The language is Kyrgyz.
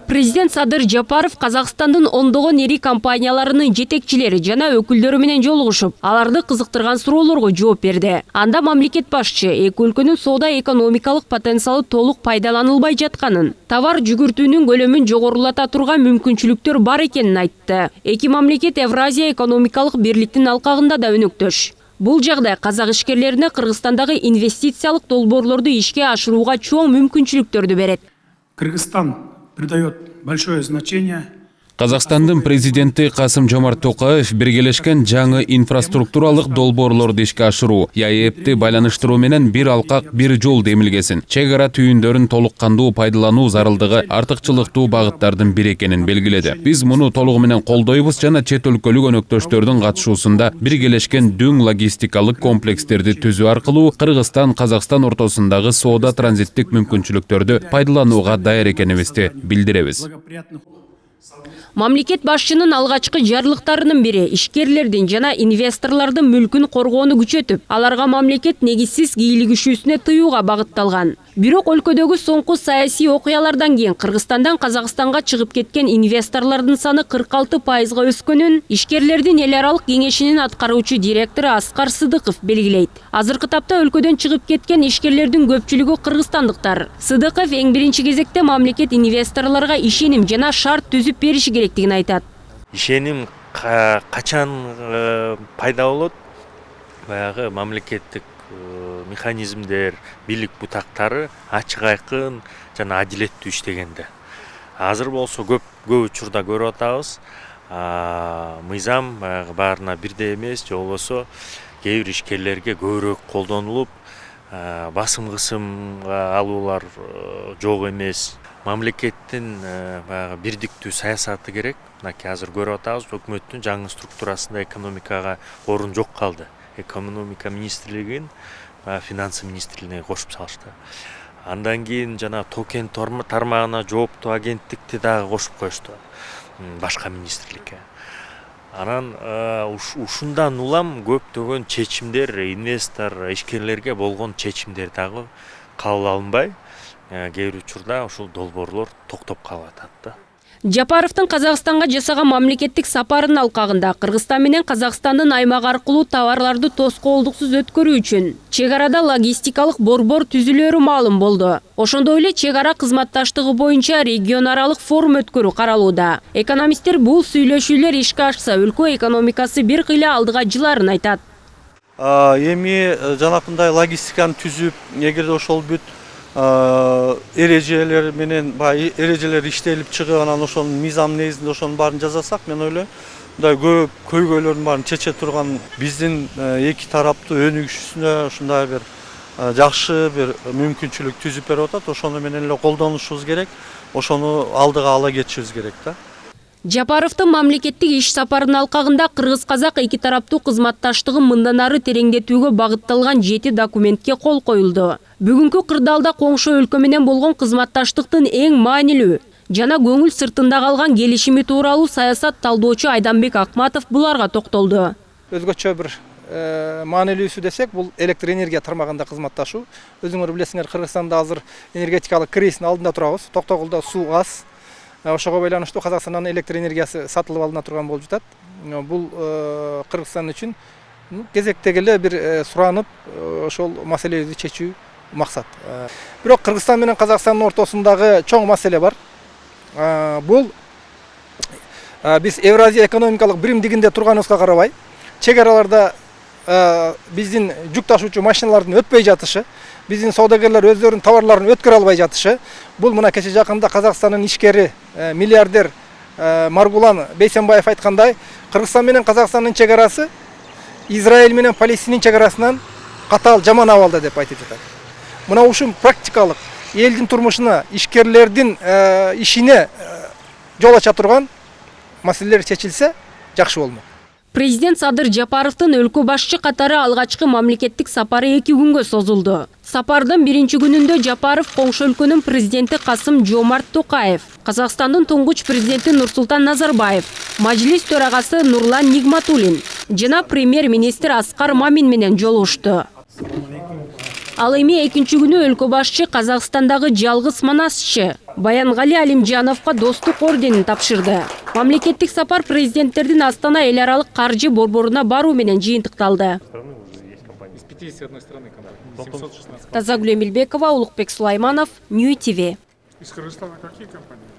Президент Садыр Жапаров Казакстандын ондогон ири компанияларынын жетекчилери жана өкүлдөрү менен жолугушуп, аларды кызыктырган суроолорго жооп берди. Анда мамлекет башчы эки өлкөнүн соода-экономикалык потенциалы толук пайдаланылбай жатканын, товар жүгүртүүнүн көлөмүн жогорулата турган мүмкүнчүлүктөр бар экенин айтты. Эки мамлекет Евразия экономикалык бирликтин алкагында да өнөктөш. Бул жагдай казак ишкерлерине Кыргызстандагы инвестициялык долбоорлорду ишке ашырууга чоң мүмкүнчүлүктөрдү берет. Кыргызстан придает большое значение. Казакстандын президенти Касым-Жомарт Токаев биргелешкен жаңы инфраструктуралык долбоорлорду ишке ашыруу, ЯЭПти байланыштыруу менен бир алкак, бир жол демилгесин, чек ара түйүндөрүн толук кандуу пайдалануу зарылдыгы артыкчылыктуу багыттардын бири экенин белгиледи. Биз муну толугу менен колдойбуз жана чет өлкөлүк өнөктөштөрдүн катышуусунда биргелешкен дөң логистикалык комплекстерди түзүү аркылуу Кыргызстан-Казакстан ортосундагы соода транзиттик мүмкүнчүлүктөрдү пайдаланууга даяр экенибизди билдиребиз. Мамлекет башчынын алгачкы жарлыктарынын бири ишкерлердин жана инвесторлордун мүлкүн коргоону күчөтүп, аларга мамлекет негизсиз кийлигишүүсүнө тыюуга багытталган. Бирок өлкөдөгү соңку саясий окуялардан кийин Кыргызстандан Казакстанга чыгып кеткен инвесторлордун саны 46%га өскөнүн ишкерлердин эл аралык кеңешинин аткаруучу директору Аскар Сыдыков белгилейт. Азыркы тапта өлкөдөн чыгып кеткен ишкерлердин көпчүлүгү кыргызстандыктар. Сыдыков эң биринчи кезекте мамлекет инвесторлорго ишеним жана шарт түзүп бериши керектигин айтат. Ишеним качан пайда болот? Баягы мамлекеттик механизмдер, бийлик бутактары ачык айкын жана адилеттүү иштегенде. Азыр болсо көп учурда көрүп атабыз. Мыйзам баарына бирдей эмес, же болбосо кээ бир ишкерлерге көбүрөөк колдонулуп, басым кысымга алуулар жок эмес. Мамлекеттин бирдиктүү саясаты керек. Мынакей азыр көрүп атабыз, өкмөттүн жаңы структурасында экономикага орун жок калды. Экономика министрлигин финансы министрлигине кошуп салышты. Андан кийин жана токен тармагына жооптуу агенттикти дагы кошуп коюшту башка министрликке. Анан ушундан улам көптөгөн чечимдер инвестор, ишкерлерге болгон чечимдер дагы кабыл алынбай, кээ бир учурда ушул долбоорлор токтоп калып атат да. Жапаровдун Казакстанга жасаган мамлекеттик сапарынын алкагында Кыргызстан менен Казакстандын аймак аркылуу товарларды тоскоолдуксуз өткөрүү үчүн чек арада логистикалык борбор түзүлөрү маалым болду. Ошондой эле чек ара кызматташтыгы боюнча регион аралык форум өткөрүү каралууда. Экономисттер бул сүйлөшүүлөр ишке ашса, өлкө экономикасы бир кыйла алдыга жыларын айтат. Эми жанакындай логистиканы түзүп, эгерде ошол бүт эрежелер менен эрежелер иштелип чыгып, анан ошонун мыйзам негизинде ошонун баарын жасасак, мен ойлойм, мындай көп көйгөйлөрдүн баарын чече турган биздин эки тараптуу өнүгүшүнө ушундай бир жакшы бир мүмкүнчүлүк түзүп берип атат. Ошону менен эле колдонушубуз керек, ошону алдыга ала кетишибиз керек да. Жапаровдун мамлекеттик иш сапарынын алкагында кыргыз-казак эки тараптуу кызматташтыгын мындан ары тереңдетүүгө багытталган 7 документке кол коюлду. Бүгүнкү кырдаалда коңшу өлкө менен болгон кызматташтыктын эң маанилүү жана көңүл сыртында калган келишими тууралуу саясат талдоочу Айданбек Акматов буларга токтолду. Өзгөчө бир маанилүүсү десек, бул электр энергия тармагында кызматташуу. Өзүңөр билесиңер, Кыргызстанда азыр энергетикалык кризистин алдында турабыз. Токтогулда суу аз. Ошого байланыштуу Казакстандан электр энергиясы сатылып алына турган болуп жатат. Бул Кыргызстан үчүн кезектеги эле бир суранып, ошол маселени чечүү максат. Бирок Кыргызстан менен Казакстандын ортосундагы чоң маселе бар. Бул биз Евразия экономикалык биримдигинде турганыбызга карабай, чек араларда биздин жүк ташуучу машиналардын өтпөй жатышы, биздин саудагерлер өздөрүнүн товарларын өткөрө албай жатышы. Бул мына кече жакында Казакстандын ишкери миллиардер Маргулан Бейсенбаев айткандай, Кыргызстан менен Казакстандын чек арасы Израиль менен Палестинин чек арасынан катаал жаман абалда деп айтып жатат. Мына ушул практикалык элдин турмушуна, ишкерлердин ишине жол ача турган маселелер чечилсе жакшы болмок. Президент Садыр Жапаровдун өлкө башчы катары алгачкы мамлекеттик сапары 2 күнгө созулду. Сапардын биринчи күнүндө Жапаров коңшу өлкөнүн президенти Касым-Жомарт Токаев, Казакстандын туңгуч президенти Нурсултан Назарбаев, Мажлис төрагасы Нурлан Нигматуллин жана премьер-министр Аскар Мамин менен жолугушту. Ал эми экинчи күнү өлкө башчы Казакстандагы жалгыз манасчы Баянгали Алимжановго достук орденин тапшырды. Мамлекеттик сапар президенттердин Астана эл аралык каржы борборуна баруу менен жыйынтыкталды. Тазагүл Эмилбекова, Улукбек Сулайманов, Нью ТВ. Из Кыргызстана какие компании?